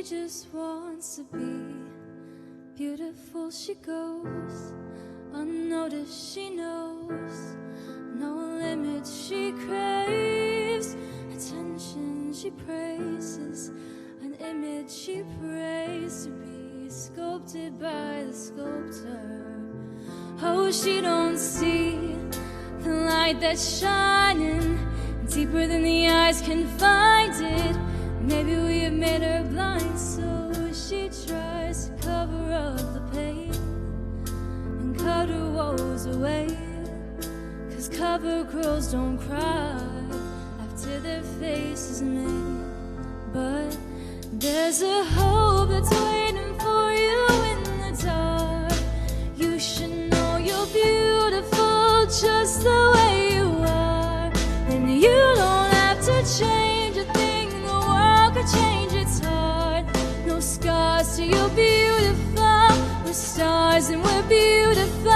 just wants to be beautiful. She goes unnoticed, she knows no limits. She craves attention, she praises an image. She prays to be sculpted by the sculptor. Oh, she don't see the light that's shining deeper than the eyes can find it. Maybe we have made her blind, so she tries to cover up the pain and cut her woes away. 'Cause cover girls don't cry after their face is made. But there's a hope that's waiting for you in the dark. You should know you're beautiful just the way you are. And you don't have to change a thing, the world could change its heart. No scars, so you're beautiful. We're stars and we're beautiful.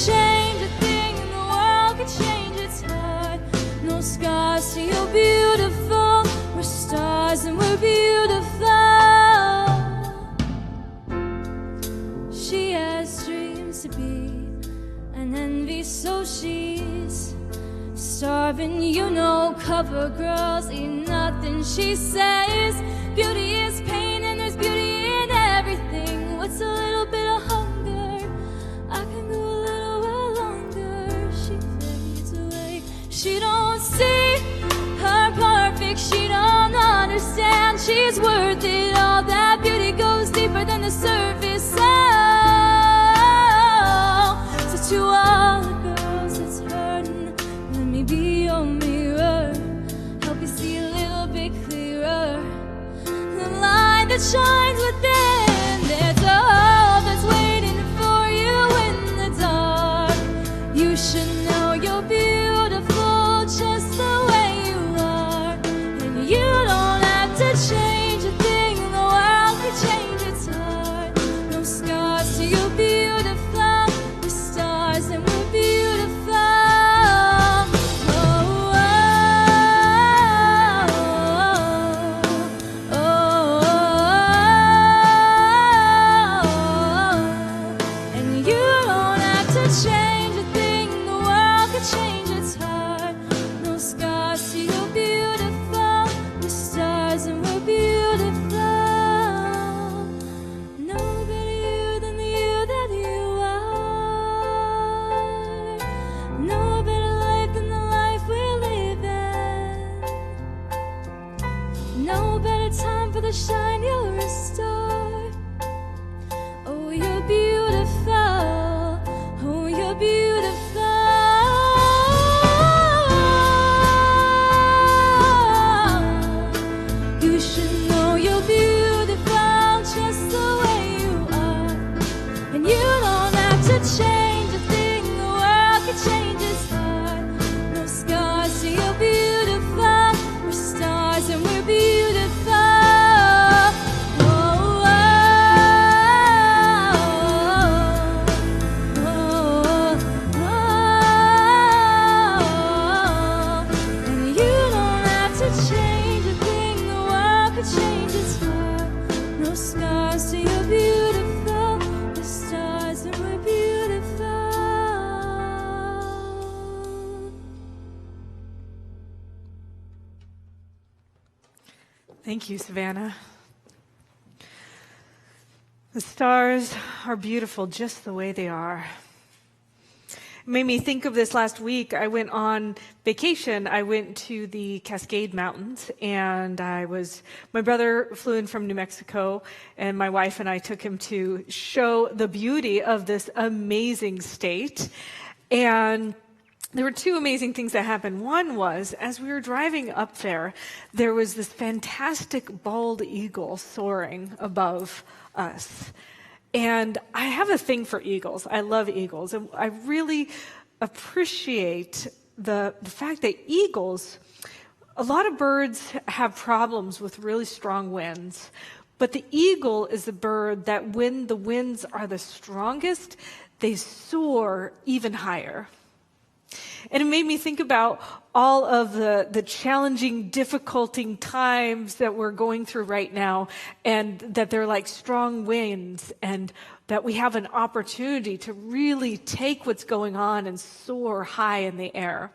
Change a thing in the world could change its heart. No scars, so you're beautiful. We're stars and we're beautiful. She has dreams to be an envy, so she's starving. You know, cover girls eat nothing. She says beauty is pain and there's beauty in everything. What's a little bit of hunger? I can go a little while longer. She fades away. She don't see her perfect. She don't understand she's worth it all. That beauty goes deeper than the surface. Oh, so to all the girls that's hurting, let me be your mirror. Help you see a little bit clearer the light that shines within. There's a hope that's waiting for you in the dark. You should know you're beautiful just the way you are. And you don't have to change a thing, the world could change its heart. No scars, so you're beautiful. We're stars and we're beautiful. Oh, oh, oh, oh, oh. And you don't have to change a thing, the world could change its heart. No scars, so you're beautiful. We're stars and we're beautiful. No better you than the you that you are. No better life than the life we're living. No better time for the shine, you're a star. Oh, you're beautiful. Oh, you're beautiful. You should know you're beautiful just the way you are. And you don't have to change a thing, the world could change its heart. No scars, so you're beautiful. We're stars and we're beautiful. Oh, oh, oh, oh, oh. And you don't have to change a thing, the world could change its heart. No scars, so you're beautiful. We're stars and we're beautiful. Thank you, Savannah. The stars are beautiful just the way they are. It made me think of this last week. I went on vacation. I went to the Cascade Mountains, and my brother flew in from New Mexico, and my wife and I took him to show the beauty of this amazing state. And there were two amazing things that happened. One was, as we were driving up there was this fantastic bald eagle soaring above us. And I have a thing for eagles. I love eagles. And I really appreciate the fact that eagles, a lot of birds have problems with really strong winds, But the eagle is the bird that when the winds are the strongest, they soar even higher. And it made me think about all of the challenging, difficult times that we're going through right now, and that they're like strong winds, and that we have an opportunity to really take what's going on and soar high in the air.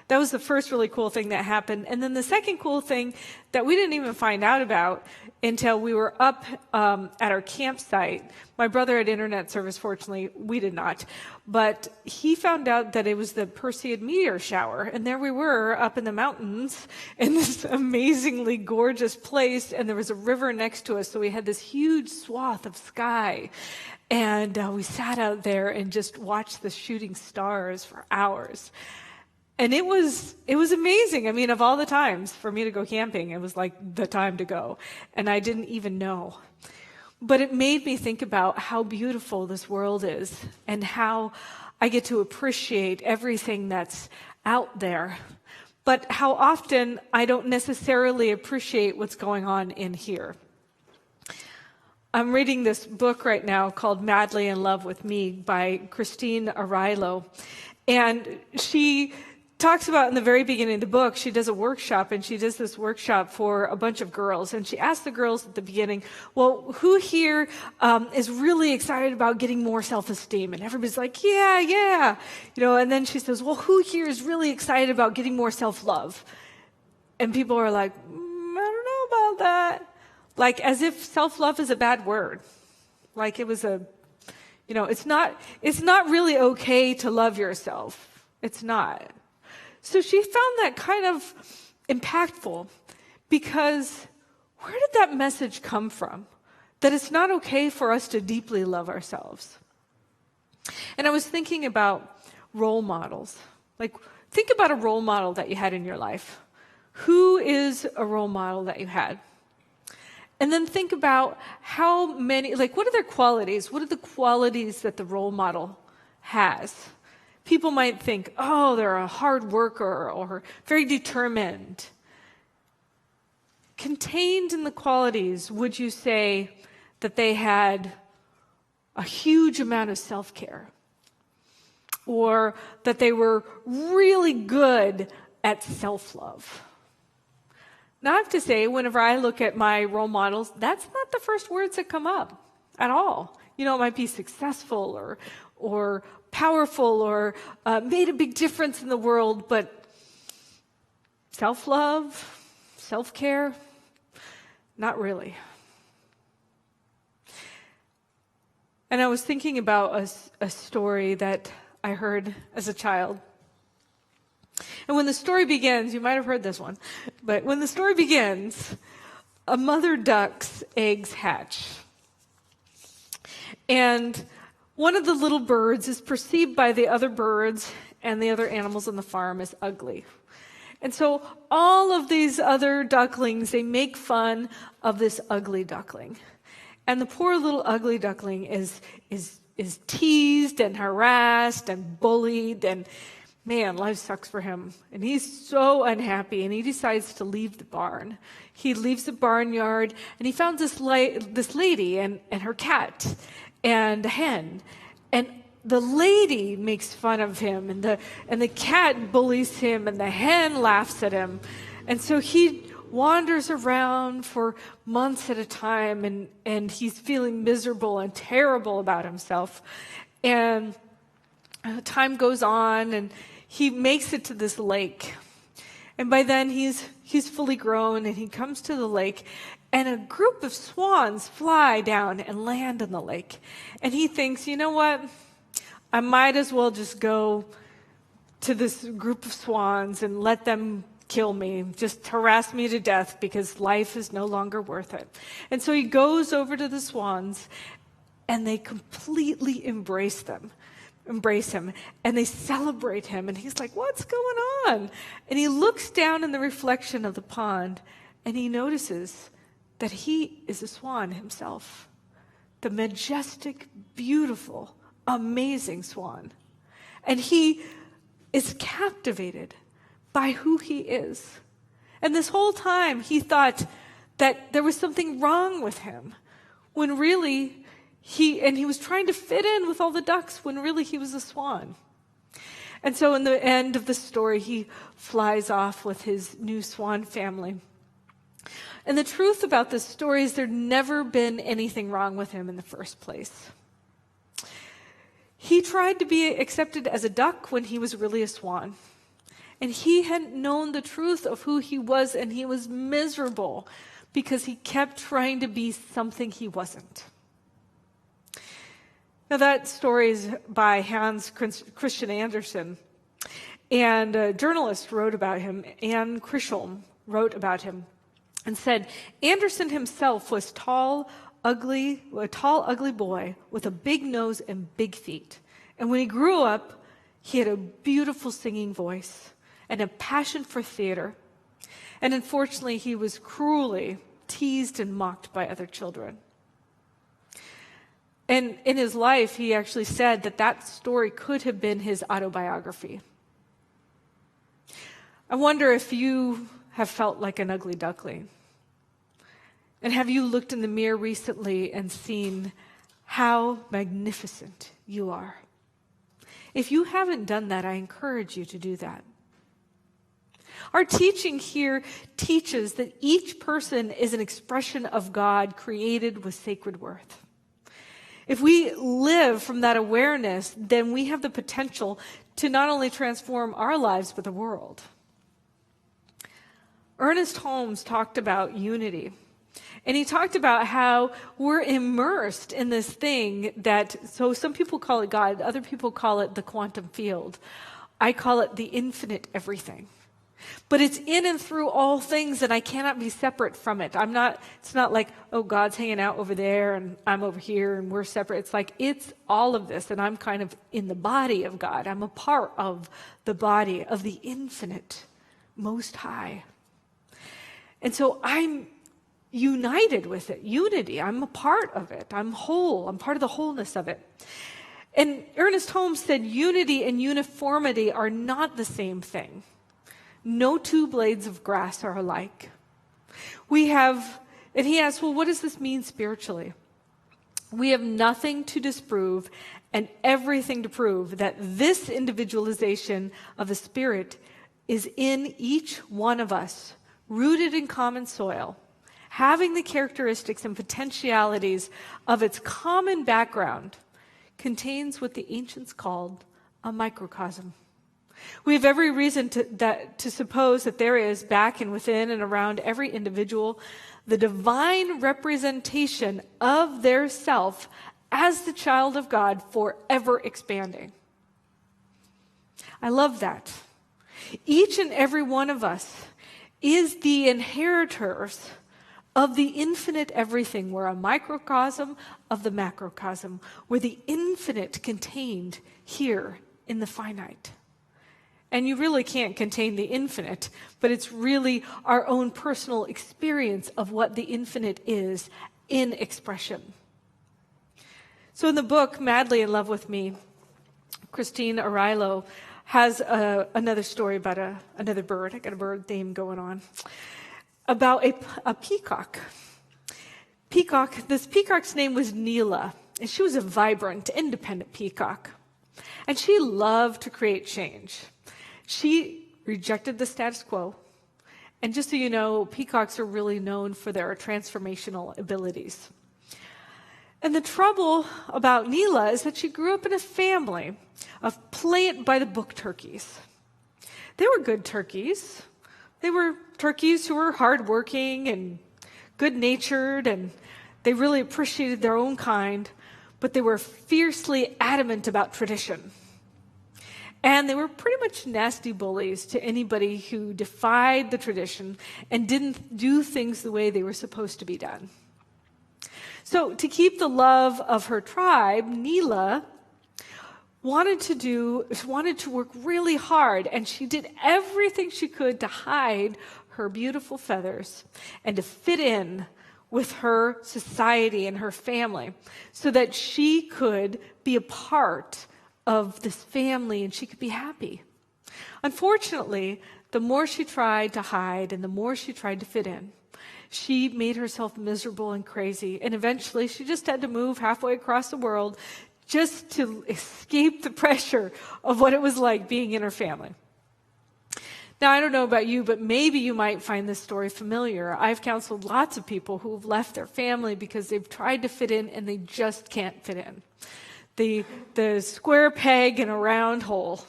That was the first really cool thing that happened. And then the second cool thing that we didn't even find out about until we were up at our campsite. My brother had internet service, fortunately, we did not. But he found out that it was the Perseid meteor shower. And there we were up in the mountains in this amazingly gorgeous place. And there was a river next to us. So we had this huge swath of sky. And we sat out there and just watched the shooting stars for hours. And it was amazing. I mean, of all the times for me to go camping, it was like the time to go. And I didn't even know. But it made me think about how beautiful this world is and how I get to appreciate everything that's out there. But how often I don't necessarily appreciate what's going on in here. I'm reading this book right now called Madly in Love with Me by Christine Arylo. And she talks about in the very beginning of the book, she does a workshop, and she does this workshop for a bunch of girls. And she asks the girls at the beginning, well, who here is really excited about getting more self-esteem? And everybody's like, yeah. And then she says, well, who here is really excited about getting more self-love? And people are like, I don't know about that. Like as if self-love is a bad word. Like it was it's not really okay to love yourself. It's not. So she found that kind of impactful, because where did that message come from? That it's not okay for us to deeply love ourselves. And I was thinking about role models. Like, think about a role model that you had in your life. Who is a role model that you had? And then think about how many, what are their qualities? What are the qualities that the role model has? People might think, oh, they're a hard worker or very determined. Contained in the qualities, would you say that they had a huge amount of self-care? Or that they were really good at self-love? Now, I have to say, whenever I look at my role models, that's not the first words that come up at all. It might be successful or powerful or made a big difference in the world, but self-love, self-care, not really. And I was thinking about a story that I heard as a child. And when the story begins, you might have heard this one, but when the story begins, a mother duck's eggs hatch. And one of the little birds is perceived by the other birds and the other animals on the farm as ugly. And so all of these other ducklings, they make fun of this ugly duckling. And the poor little ugly duckling is teased and harassed and bullied, and man, life sucks for him. And he's so unhappy, and he decides to leave the barn. He leaves the barnyard, and he found this lady and her cat and a hen. And the lady makes fun of him, and the cat bullies him, and the hen laughs at him. And so he wanders around for months at a time, and he's feeling miserable and terrible about himself. And time goes on, and he makes it to this lake. And by then he's fully grown, and he comes to the lake, and a group of swans fly down and land in the lake. And he thinks, you know what? I might as well just go to this group of swans and let them kill me, just harass me to death, because life is no longer worth it. And so he goes over to the swans, and they completely embrace him, and they celebrate him. And he's like, what's going on? And he looks down in the reflection of the pond, and he notices that he is a swan himself, the majestic, beautiful, amazing swan. And he is captivated by who he is. And this whole time he thought, that there was something wrong with him, when really he was trying to fit in with all the ducks, when really he was a swan. And so in the end of the story, he flies off with his new swan family. And the truth about this story is there'd never been anything wrong with him in the first place. He tried to be accepted as a duck when he was really a swan. And he hadn't known the truth of who he was, and he was miserable because he kept trying to be something he wasn't. Now that story is by Hans Christian Andersen, and a journalist wrote about him, Anne Crisholm wrote about him, and said, Andersen himself was a tall, ugly boy with a big nose and big feet. And when he grew up, he had a beautiful singing voice and a passion for theater. And unfortunately, he was cruelly teased and mocked by other children. And in his life, he actually said that story could have been his autobiography. I wonder if you have felt like an ugly duckling. And have you looked in the mirror recently and seen how magnificent you are? If you haven't done that, I encourage you to do that. Our teaching here teaches that each person is an expression of God created with sacred worth. If we live from that awareness, then we have the potential to not only transform our lives, but the world. Ernest Holmes talked about unity. And he talked about how we're immersed in this thing so some people call it God, other people call it the quantum field. I call it the infinite everything. But it's in and through all things, and I cannot be separate from it. It's not like, oh, God's hanging out over there and I'm over here and we're separate. It's like, it's all of this, and I'm kind of in the body of God. I'm a part of the body of the infinite, most high. And so I'm united with it, unity. I'm a part of it. I'm whole. I'm part of the wholeness of it. And Ernest Holmes said unity and uniformity are not the same thing. No two blades of grass are alike. And he asked, well, what does this mean spiritually? We have nothing to disprove and everything to prove that this individualization of the Spirit is in each one of us, rooted in common soil, having the characteristics and potentialities of its common background, contains what the ancients called a microcosm. We have every reason to suppose that there is, back and within and around every individual, the divine representation of their self as the child of God, forever expanding. I love that. Each and every one of us is the inheritors of the infinite everything. We're a microcosm of the macrocosm. We're the infinite contained here in the finite. And you really can't contain the infinite, but it's really our own personal experience of what the infinite is in expression. So in the book, Madly in Love with Me, Christine Arylo has another story about another bird. I got a bird theme going on. About a peacock. This peacock's name was Neela, and she was a vibrant, independent peacock. And she loved to create change. She rejected the status quo. And just so you know, peacocks are really known for their transformational abilities. And the trouble about Neela is that she grew up in a family of play-it-by-the-book turkeys. They were good turkeys. They were turkeys who were hardworking and good-natured, and they really appreciated their own kind, but they were fiercely adamant about tradition. And they were pretty much nasty bullies to anybody who defied the tradition and didn't do things the way they were supposed to be done. So to keep the love of her tribe, Neela wanted to work really hard, and she did everything she could to hide her beautiful feathers and to fit in with her society and her family so that she could be a part of this family and she could be happy. Unfortunately, the more she tried to hide and the more she tried to fit in, She made herself miserable and crazy, and eventually she just had to move halfway across the world just to escape the pressure of what it was like being in her family. Now, I don't know about you, but maybe you might find this story familiar. I've counseled lots of people who have left their family because they've tried to fit in and they just can't fit in. The square peg in a round hole,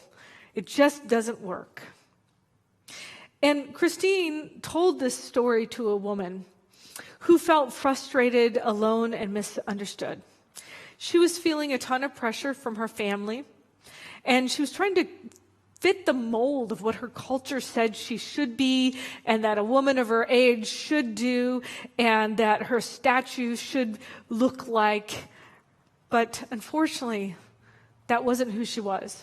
it just doesn't work. And Christine told this story to a woman who felt frustrated, alone, and misunderstood. She was feeling a ton of pressure from her family, and she was trying to fit the mold of what her culture said she should be, and that a woman of her age should do, and that her statue should look like. But unfortunately, that wasn't who she was.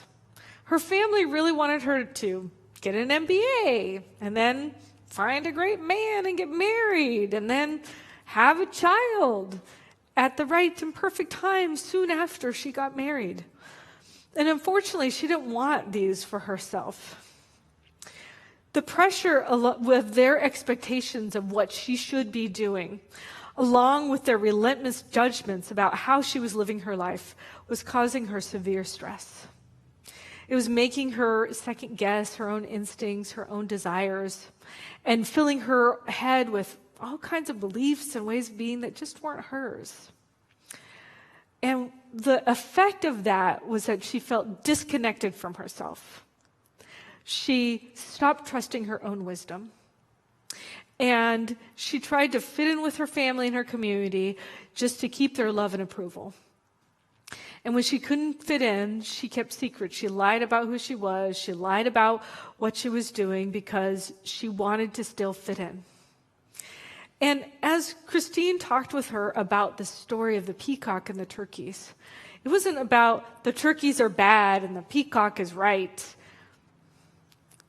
Her family really wanted her to get an MBA, and then find a great man and get married, and then have a child at the right and perfect time soon after she got married. And unfortunately, she didn't want these for herself. The pressure with their expectations of what she should be doing, along with their relentless judgments about how she was living her life, was causing her severe stress. It was making her second guess her own instincts, her own desires, and filling her head with all kinds of beliefs and ways of being that just weren't hers. And the effect of that was that she felt disconnected from herself. She stopped trusting her own wisdom. And she tried to fit in with her family and her community just to keep their love and approval. And when she couldn't fit in, she kept secret. She lied about who she was. She lied about what she was doing because she wanted to still fit in. And as Christine talked with her about the story of the peacock and the turkeys, it wasn't about the turkeys are bad and the peacock is right.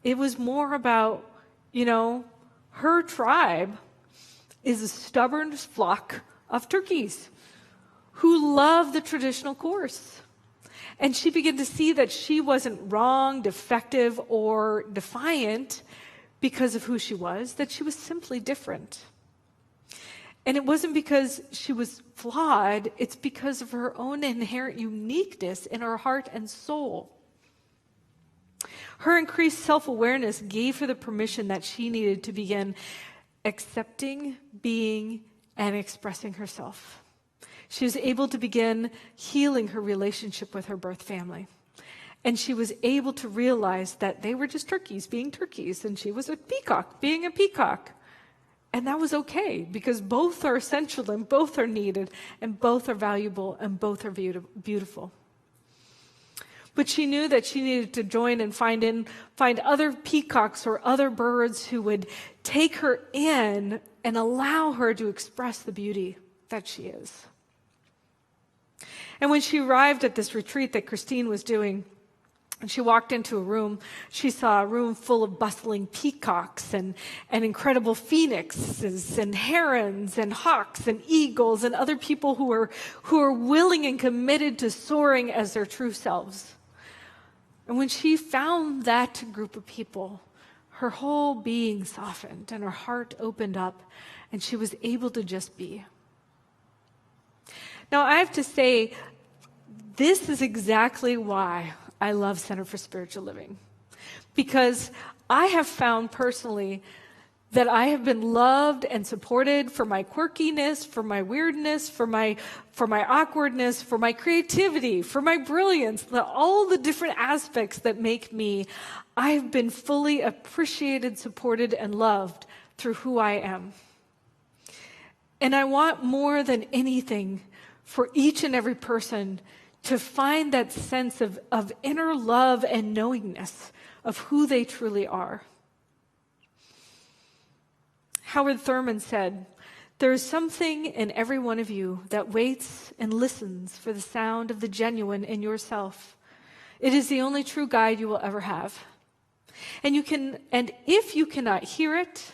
It was more about, her tribe is a stubborn flock of turkeys who love the traditional course. And she began to see that she wasn't wrong, defective, or defiant because of who she was, that she was simply different. And it wasn't because she was flawed, it's because of her own inherent uniqueness in her heart and soul. Her increased self-awareness gave her the permission that she needed to begin accepting, being, and expressing herself. She was able to begin healing her relationship with her birth family. And she was able to realize that they were just turkeys being turkeys, and she was a peacock being a peacock. And that was okay, because both are essential and both are needed and both are valuable and both are beautiful. But she knew that she needed to join and find other peacocks or other birds who would take her in and allow her to express the beauty that she is. And when she arrived at this retreat that Christine was doing, and she walked into a room, she saw a room full of bustling peacocks and incredible phoenixes and herons and hawks and eagles and other people who are willing and committed to soaring as their true selves. And when she found that group of people, her whole being softened and her heart opened up and she was able to just be. Now, I have to say, this is exactly why I love Center for Spiritual Living, because I have found personally that I have been loved and supported for my quirkiness, for my weirdness, for my awkwardness, for my creativity, for my brilliance, all the different aspects that make me. I have been fully appreciated, supported, and loved through who I am. And I want more than anything for each and every person to find that sense of inner love and knowingness of who they truly are. Howard Thurman said, "There is something in every one of you that waits and listens for the sound of the genuine in yourself. It is the only true guide you will ever have. And if you cannot hear it,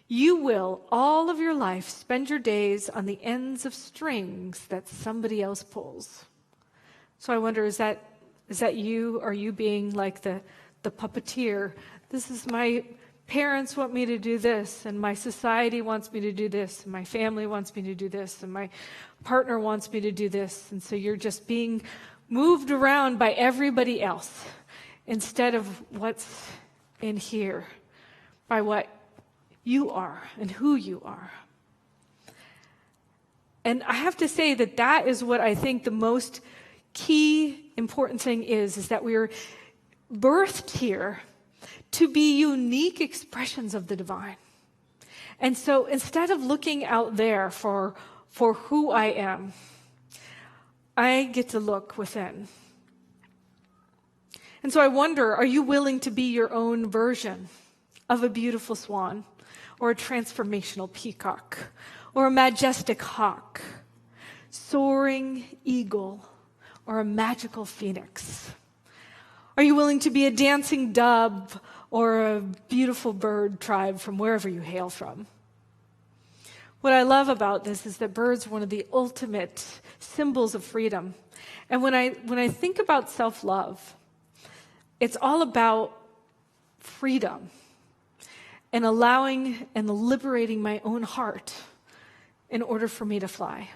you will all of your life spend your days on the ends of strings that somebody else pulls." So I wonder, is that you? Are you being like the puppeteer? This is my parents want me to do this, and my society wants me to do this, and my family wants me to do this, and my partner wants me to do this. And so you're just being moved around by everybody else instead of what's in here, by what you are and who you are. And I have to say that that is what I think the most key important thing is that we are birthed here to be unique expressions of the divine. And so instead of looking out there for who I am, I get to look within. And so I wonder, are you willing to be your own version of a beautiful swan, or a transformational peacock, or a majestic hawk, soaring eagle, or a magical phoenix? Are you willing to be a dancing dove or a beautiful bird tribe from wherever you hail from? What I love about this is that birds are one of the ultimate symbols of freedom. And when I think about self-love, it's all about freedom and allowing and liberating my own heart in order for me to fly.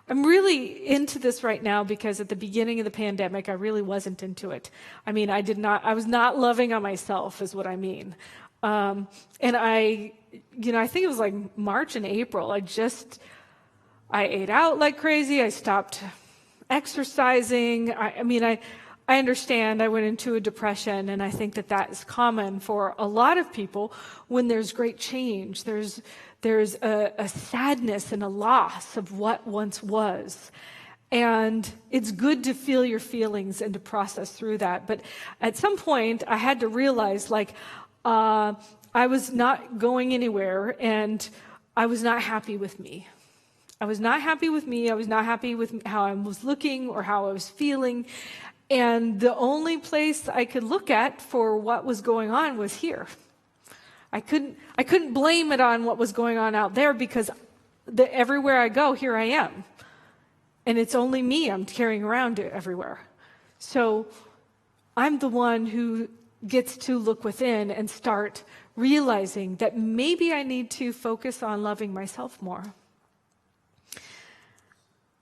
I'm really into this right now because at the beginning of the pandemic, I really wasn't into it. I mean, I was not loving on myself is what I mean. And I think it was like March and April. I ate out like crazy. I stopped exercising. I understand I went into a depression, and I think that is common for a lot of people when there's great change. There's a sadness and a loss of what once was. And it's good to feel your feelings and to process through that. But at some point, I had to realize, I was not going anywhere, and I was not happy with me. I was not happy with me. I was not happy with how I was looking or how I was feeling. And the only place I could look at for what was going on was here. I couldn't blame it on what was going on out there because everywhere I go, here I am. And it's only me I'm carrying around everywhere. So I'm the one who gets to look within and start realizing that maybe I need to focus on loving myself more.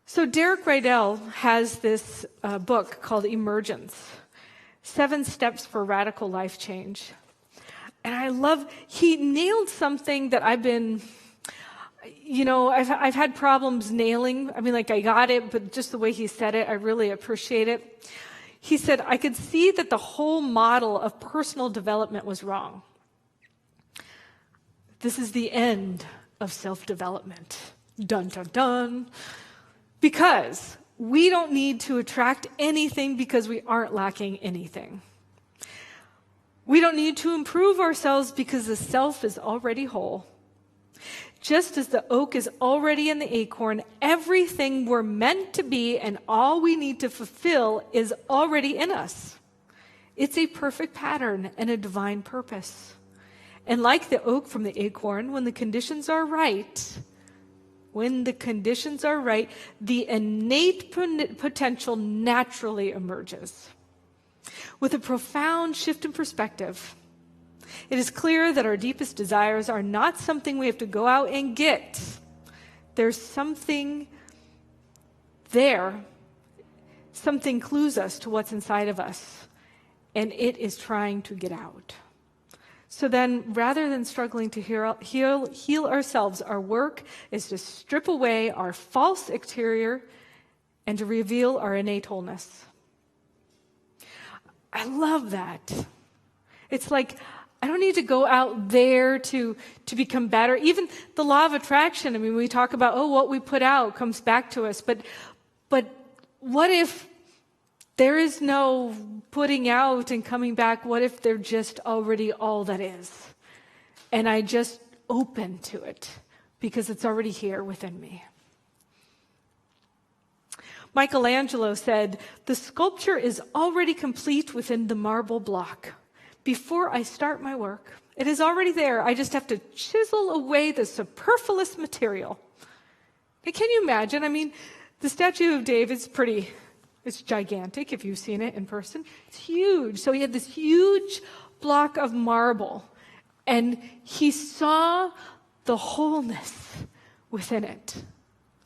So Derek Rydell has this book called Emergence, 7 Steps for Radical Life Change. And he nailed something that I've had problems nailing. I got it, but just the way he said it, I really appreciate it. He said, I could see that the whole model of personal development was wrong. This is the end of self-development. Dun, dun, dun. Because we don't need to attract anything because we aren't lacking anything. We don't need to improve ourselves because the self is already whole. Just as the oak is already in the acorn, everything we're meant to be and all we need to fulfill is already in us. It's a perfect pattern and a divine purpose. And like the oak from the acorn, when the conditions are right, the innate potential naturally emerges. With a profound shift in perspective, it is clear that our deepest desires are not something we have to go out and get. There's something there. Something clues us to what's inside of us, and it is trying to get out. So then, rather than struggling to heal ourselves, our work is to strip away our false exterior and to reveal our innate wholeness. I love that. It's like, I don't need to go out there to become better. Even the law of attraction, we talk about, what we put out comes back to us. But what if there is no putting out and coming back? What if they're just already all that is? And I just open to it because it's already here within me. Michelangelo said, "The sculpture is already complete within the marble block. Before I start my work, it is already there. I just have to chisel away the superfluous material." And can you imagine? The statue of David's it's gigantic if you've seen it in person. It's huge. So he had this huge block of marble, and he saw the wholeness within it.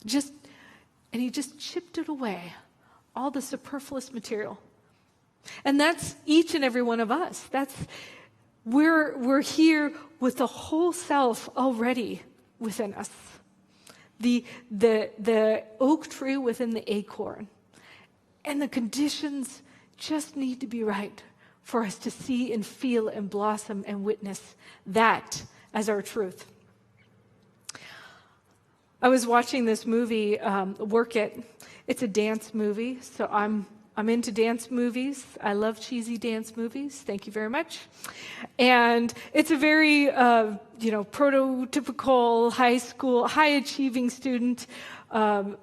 And he just chipped it away, all the superfluous material. And that's each and every one of us. We're here with the whole self already within us. The oak tree within the acorn. And the conditions just need to be right for us to see and feel and blossom and witness that as our truth. I was watching this movie, Work It. It's a dance movie, so I'm into dance movies. I love cheesy dance movies. Thank you very much. And it's a very, prototypical high school, high-achieving student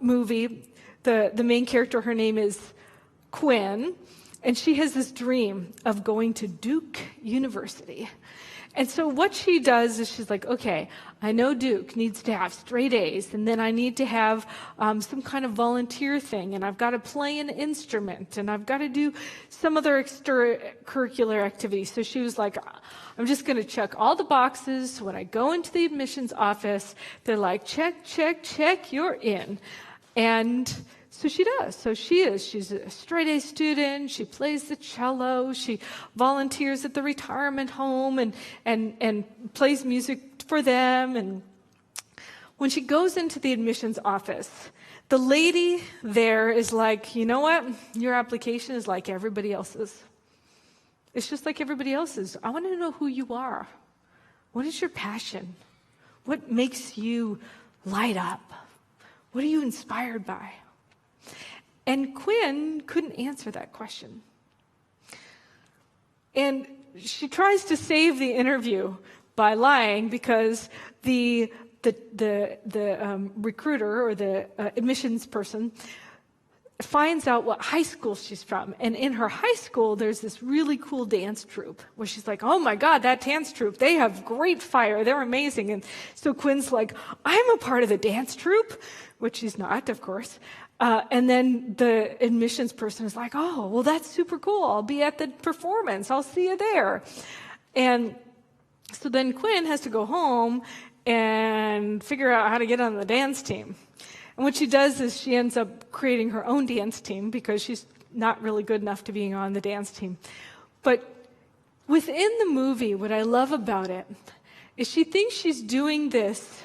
movie. The main character, her name is Quinn, and she has this dream of going to Duke University. And so what she does is she's like, okay, I know Duke needs to have straight A's, and then I need to have some kind of volunteer thing, and I've got to play an instrument, and I've got to do some other extracurricular activities. So she was like, I'm just going to check all the boxes. When I go into the admissions office, they're like, check, check, check, you're in. And so she does. So she's a straight A student. She plays the cello. She volunteers at the retirement home and plays music for them. And when she goes into the admissions office, the lady there is like, you know what? Your application is like everybody else's. It's just like everybody else's. I want to know who you are. What is your passion? What makes you light up? What are you inspired by? And Quinn couldn't answer that question. And she tries to save the interview by lying because the recruiter or the admissions person finds out what high school she's from. And in her high school, there's this really cool dance troupe where she's like, oh my God, that dance troupe, they have great fire. They're amazing. And so Quinn's like, I'm a part of the dance troupe, which she's not, of course. And then the admissions person is like, oh, well, that's super cool. I'll be at the performance. I'll see you there. And so then Quinn has to go home and figure out how to get on the dance team. And what she does is she ends up creating her own dance team because she's not really good enough to being on the dance team. But within the movie, what I love about it is she thinks she's doing this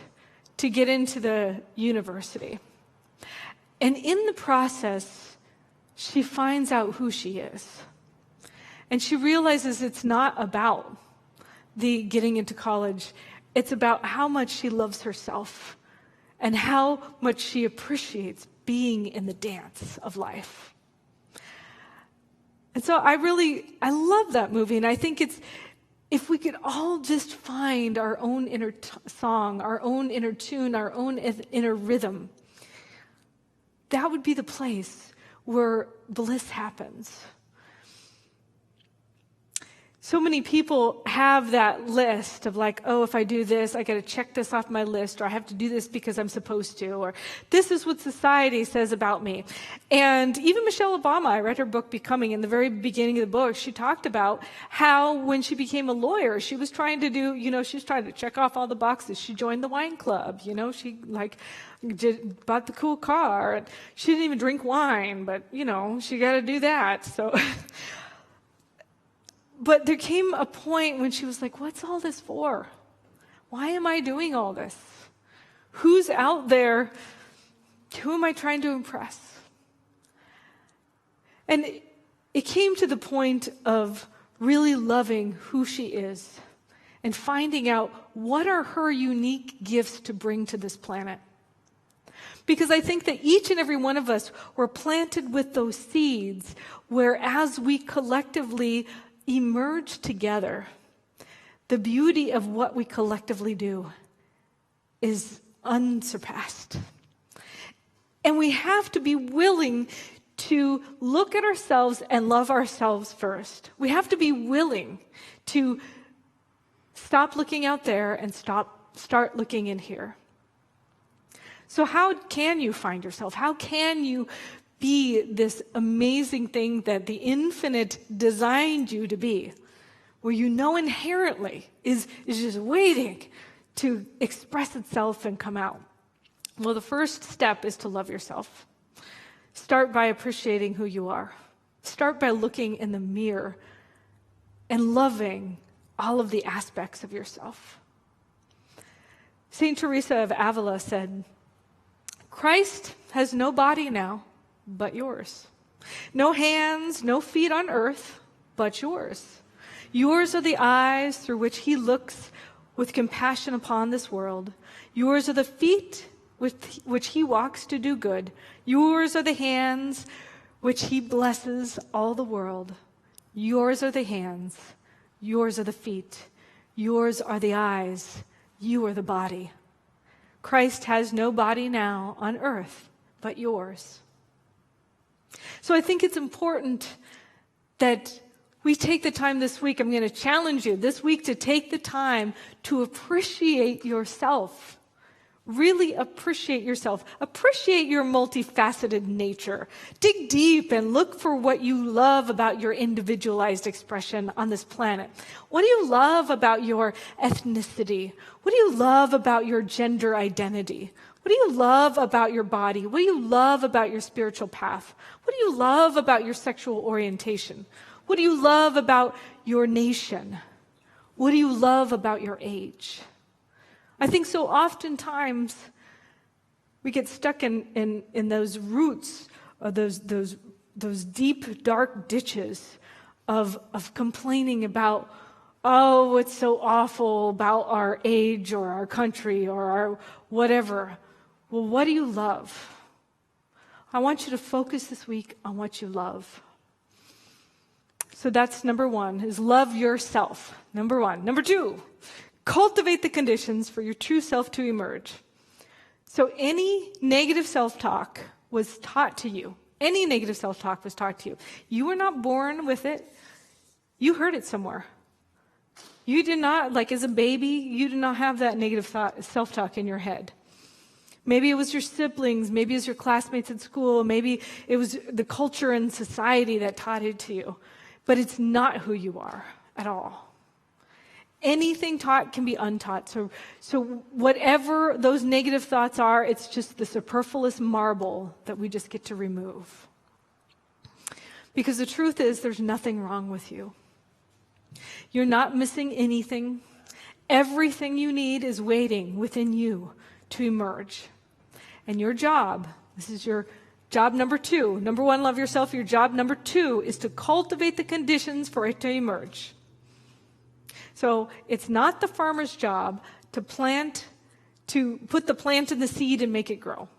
to get into the university. And in the process, she finds out who she is. And she realizes it's not about the getting into college. It's about how much she loves herself and how much she appreciates being in the dance of life. And so I love that movie. And I think if we could all just find our own inner song, our own inner tune, our own inner rhythm, that would be the place where bliss happens. So many people have that list of like, oh, if I do this, I got to check this off my list, or I have to do this because I'm supposed to, or this is what society says about me. And even Michelle Obama, I read her book Becoming, in the very beginning of the book, she talked about how when she became a lawyer, she was trying to she was trying to check off all the boxes. She joined the wine club, she bought the cool car. And she didn't even drink wine, but she got to do that. So but there came a point when she was like, what's all this for? Why am I doing all this? Who's out there? Who am I trying to impress? And it came to the point of really loving who she is and finding out what are her unique gifts to bring to this planet. Because I think that each and every one of us were planted with those seeds where as we collectively emerge together, the beauty of what we collectively do is unsurpassed. And we have to be willing to look at ourselves and love ourselves first. We have to be willing to stop looking out there and start looking in here. So how can you find yourself? How can you be this amazing thing that the infinite designed you to be where you know inherently is just waiting to express itself and come out? Well, the first step is to love yourself. Start by appreciating who you are. Start by looking in the mirror and loving all of the aspects of yourself. St. Teresa of Avila said, "Christ has no body now but yours. No hands, no feet on earth but yours. Yours are the eyes through which he looks with compassion upon this world. Yours are the feet with which he walks to do good. Yours are the hands which he blesses all the world. Yours are the hands. Yours are the feet. Yours are the eyes. You are the body. Christ has no body now on earth but yours." So I think it's important that we take the time this week. I'm going to challenge you this week to take the time to appreciate yourself. Really appreciate yourself. Appreciate your multifaceted nature. Dig deep and look for what you love about your individualized expression on this planet. What do you love about your ethnicity? What do you love about your gender identity? What do you love about your body? What do you love about your spiritual path? What do you love about your sexual orientation? What do you love about your nation? What do you love about your age? I think so oftentimes we get stuck in those roots, or those deep, dark ditches of complaining about, oh, it's so awful about our age or our country or our whatever. Well, what do you love? I want you to focus this week on what you love. So that's number one, is love yourself. Number one. Number two, cultivate the conditions for your true self to emerge. So any negative self-talk was taught to you. Any negative self-talk was taught to you. You were not born with it. You heard it somewhere. You did not, like as a baby, you did not have that negative self-talk in your head. Maybe it was your siblings, maybe it was your classmates at school, maybe it was the culture and society that taught it to you. But it's not who you are at all. Anything taught can be untaught. So whatever those negative thoughts are, it's just the superfluous marble that we just get to remove. Because the truth is, there's nothing wrong with you. You're not missing anything. Everything you need is waiting within you to emerge. And your job, this is your job number two. Number one, love yourself. Your job number two is to cultivate the conditions for it to emerge. So it's not the farmer's job to put the plant in the seed and make it grow.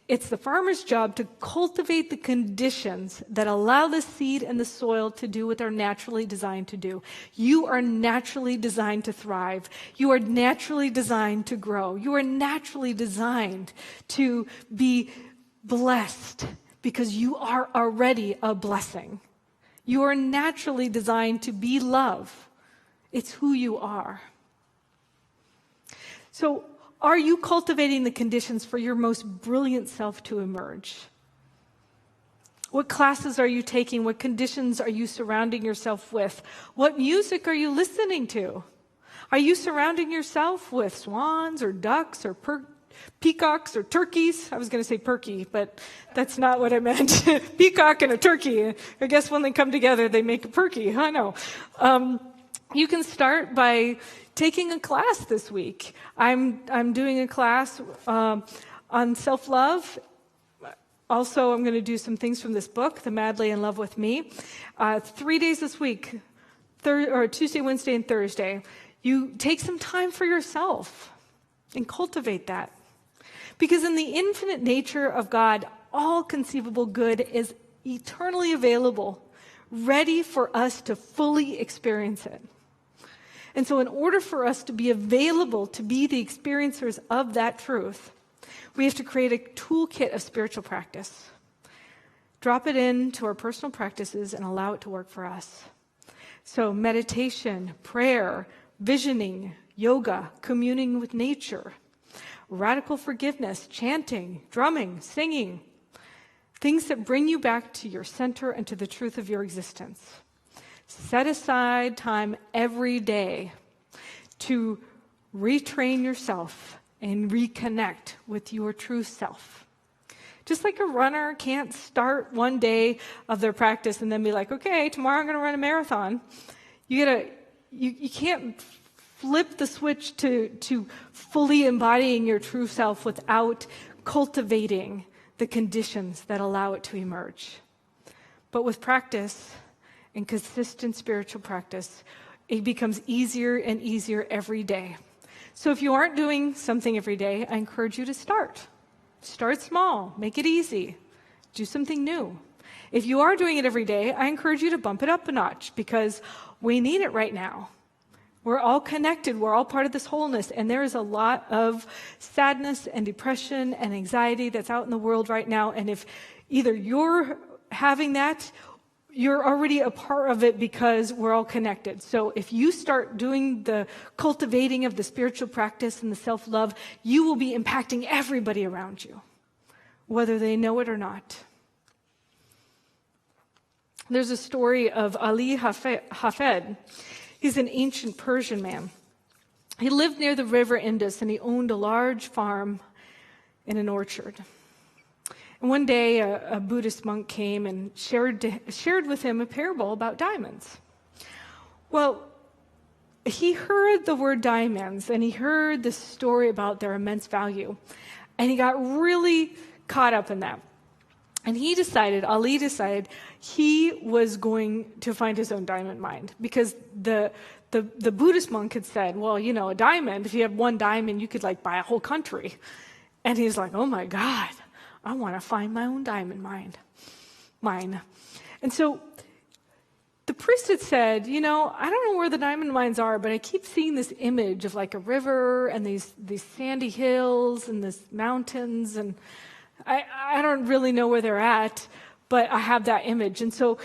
It's the farmer's job to cultivate the conditions that allow the seed and the soil to do what they're naturally designed to do. You are naturally designed to thrive. You are naturally designed to grow. You are naturally designed to be blessed because you are already a blessing. You are naturally designed to be love. It's who you are. So, are you cultivating the conditions for your most brilliant self to emerge? What classes are you taking? What conditions are you surrounding yourself with? What music are you listening to? Are you surrounding yourself with swans or ducks or peacocks or turkeys? I was going to say perky, but that's not what I meant. Peacock and a turkey. I guess when they come together, they make a perky. I know. You can start by taking a class this week. I'm doing a class on self-love. Also, I'm going to do some things from this book, The Madly in Love with Me. 3 days this week, Tuesday, Wednesday, and Thursday. You take some time for yourself and cultivate that. Because in the infinite nature of God, all conceivable good is eternally available, ready for us to fully experience it. And so in order for us to be available to be the experiencers of that truth, we have to create a toolkit of spiritual practice. Drop it into our personal practices and allow it to work for us. So meditation, prayer, visioning, yoga, communing with nature, radical forgiveness, chanting, drumming, singing, things that bring you back to your center and to the truth of your existence. Set aside time every day to retrain yourself and reconnect with your true self. Just like a runner can't start one day of their practice and then be like, okay, tomorrow I'm going to run a marathon. You can't flip the switch to fully embodying your true self without cultivating the conditions that allow it to emerge. But with practice and consistent spiritual practice, it becomes easier and easier every day. So if you aren't doing something every day, I encourage you to start. Start small, make it easy, do something new. If you are doing it every day, I encourage you to bump it up a notch because we need it right now. We're all connected, we're all part of this wholeness, and there is a lot of sadness and depression and anxiety that's out in the world right now, and if either you're having that, you're already a part of it because we're all connected. So if you start doing the cultivating of the spiritual practice and the self-love, you will be impacting everybody around you, whether they know it or not. There's a story of Ali Hafed. He's an ancient Persian man. He lived near the river Indus, and he owned a large farm in an orchard. And one day, a Buddhist monk came and shared with him a parable about diamonds. Well, he heard the word diamonds, and he heard the story about their immense value, and he got really caught up in that. And Ali decided he was going to find his own diamond mine, because the Buddhist monk had said, well, you know, a diamond, if you had one diamond, you could buy a whole country. And he's like, oh my God, I want to find my own diamond mine. And so the priest had said, you know, I don't know where the diamond mines are, but I keep seeing this image of a river and these sandy hills and these mountains, and I don't really know where they're at, but I have that image. And so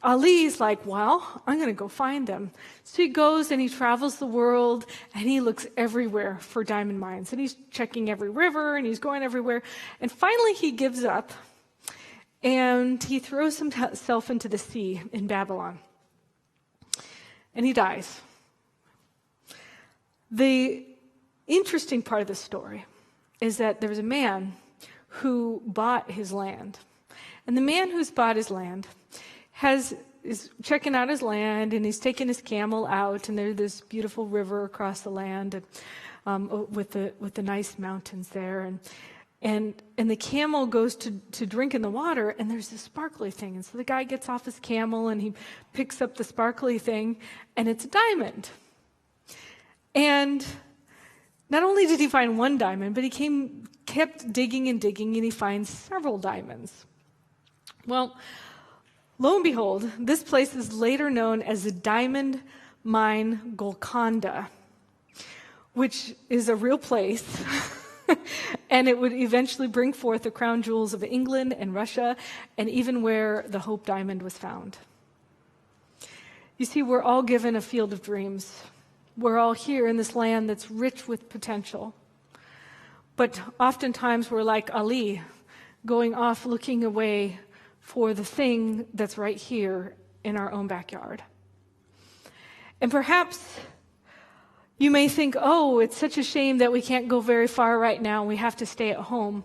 Ali's like, well, I'm going to go find them. So he goes and he travels the world and he looks everywhere for diamond mines. And he's checking every river and he's going everywhere. And finally he gives up and he throws himself into the sea in Babylon. And he dies. The interesting part of the story is that there was a man who bought his land. And the man who's bought his land is checking out his land, and he's taking his camel out, and there's this beautiful river across the land, and with the nice mountains there, and the camel goes to drink in the water, and there's this sparkly thing, and so the guy gets off his camel and he picks up the sparkly thing, and it's a diamond. And not only did he find one diamond, but he kept digging and digging, and he finds several diamonds. Well, lo and behold, this place is later known as the Diamond Mine Golconda, which is a real place, and it would eventually bring forth the crown jewels of England and Russia, and even where the Hope Diamond was found. You see, we're all given a field of dreams. We're all here in this land that's rich with potential. But oftentimes we're like Ali, going off looking away for the thing that's right here in our own backyard. And perhaps you may think, oh, it's such a shame that we can't go very far right now, we have to stay at home.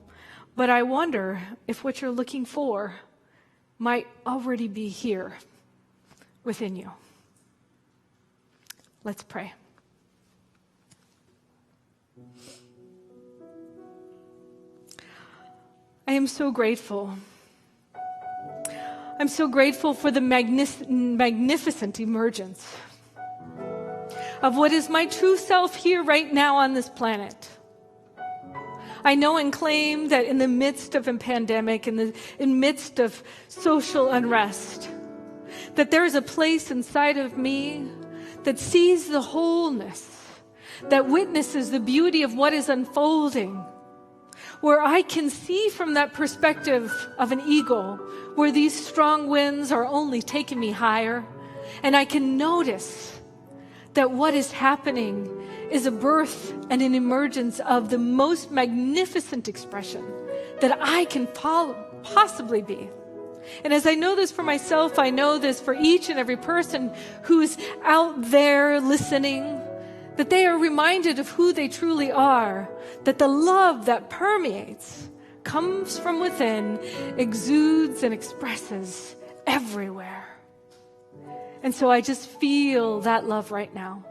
But I wonder if what you're looking for might already be here within you. Let's pray. I am so grateful. I'm so grateful for the magnificent emergence of what is my true self here right now on this planet. I know and claim that in the midst of a pandemic, in the midst of social unrest, that there is a place inside of me that sees the wholeness, that witnesses the beauty of what is unfolding, where I can see from that perspective of an eagle, where these strong winds are only taking me higher, and I can notice that what is happening is a birth and an emergence of the most magnificent expression that I can possibly be. And as I know this for myself, I know this for each and every person who's out there listening, that they are reminded of who they truly are, that the love that permeates, comes from within, exudes and expresses everywhere. And so I just feel that love right now.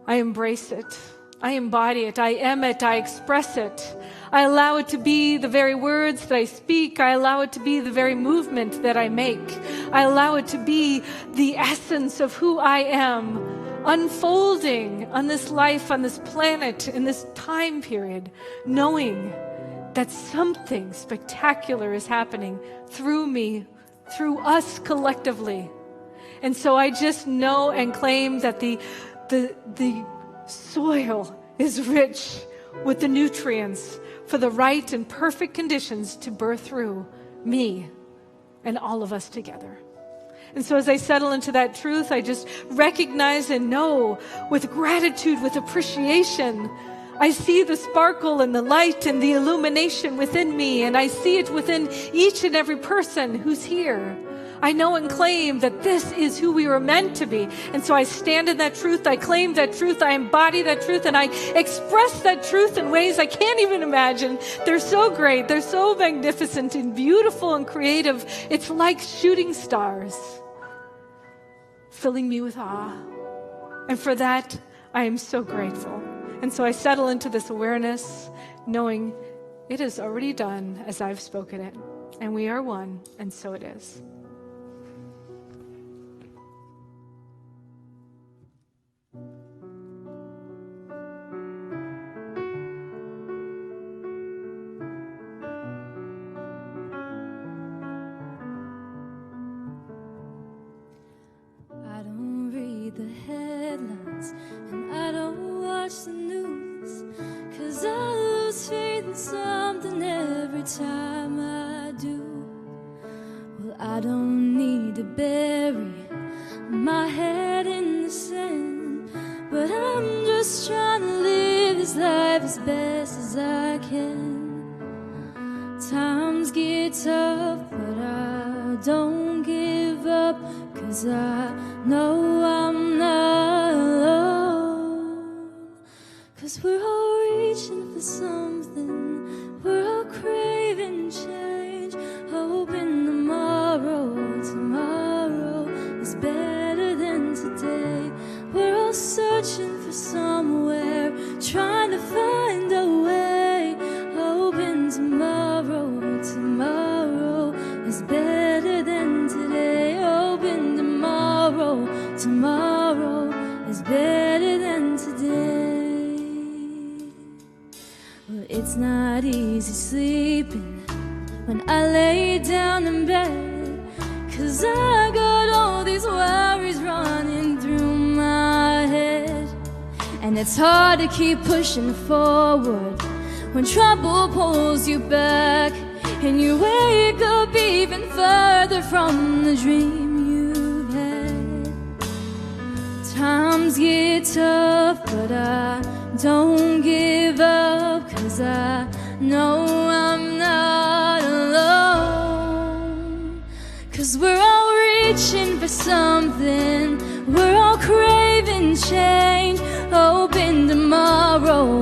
I embrace it. I embody it. I am it. I express it. I allow it to be the very words that I speak. I allow it to be the very movement that I make. I allow it to be the essence of who I am, unfolding on this life, on this planet, in this time period, knowing that something spectacular is happening through me, through us collectively. And so I just know and claim that the soil is rich with the nutrients for the right and perfect conditions to birth through me and all of us together. And so as I settle into that truth, I just recognize and know with gratitude, with appreciation, I see the sparkle and the light and the illumination within me, and I see it within each and every person who's here. I know and claim that this is who we were meant to be. And so I stand in that truth, I claim that truth, I embody that truth, and I express that truth in ways I can't even imagine. They're so great, they're so magnificent and beautiful and creative. It's like shooting stars, filling me with awe. And for that, I am so grateful. And so I settle into this awareness, knowing it is already done as I've spoken it. And we are one, and so it is. The headlines, and I don't watch the news, 'cause I lose faith in something every time I do. Well, I don't need to bury my head in the sand, but I'm just trying to live this life as best as I can. Times get tough, but I don't give up, 'cause I know I'm not alone. 'Cause we're all reaching for something, we're all craving change, hoping tomorrow is better than today. We're all searching for somewhere, trying to find a way, hoping tomorrow is better than today. Hoping tomorrow is better than today. Well, it's not easy sleeping when I lay down in bed, 'cause I got all these worries running through my head. And it's hard to keep pushing forward when trouble pulls you back, and you wake up even further from the dream you've had. Times get tough, but I don't give up, 'cause I know I'm not alone. 'Cause we're all reaching for something, we're all craving change, hoping tomorrow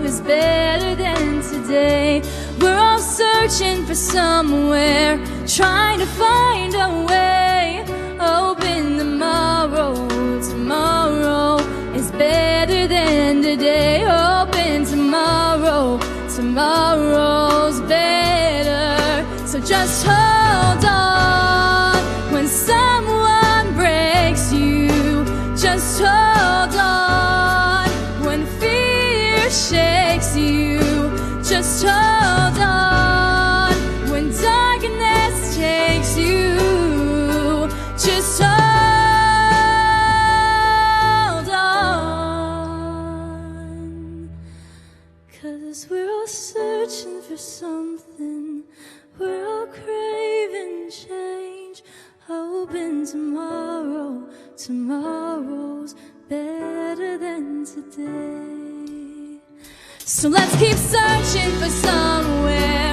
is better than today. We're all searching for somewhere, trying to find a way, hoping tomorrow is better than today. Hoping tomorrow's better. So just hold on when someone breaks you. Just hold on when fear shakes you. Just hold on when darkness takes you. Just hold on, 'cause we're all searching for something, we're all craving change, hoping tomorrow's better than today. So let's keep searching for somewhere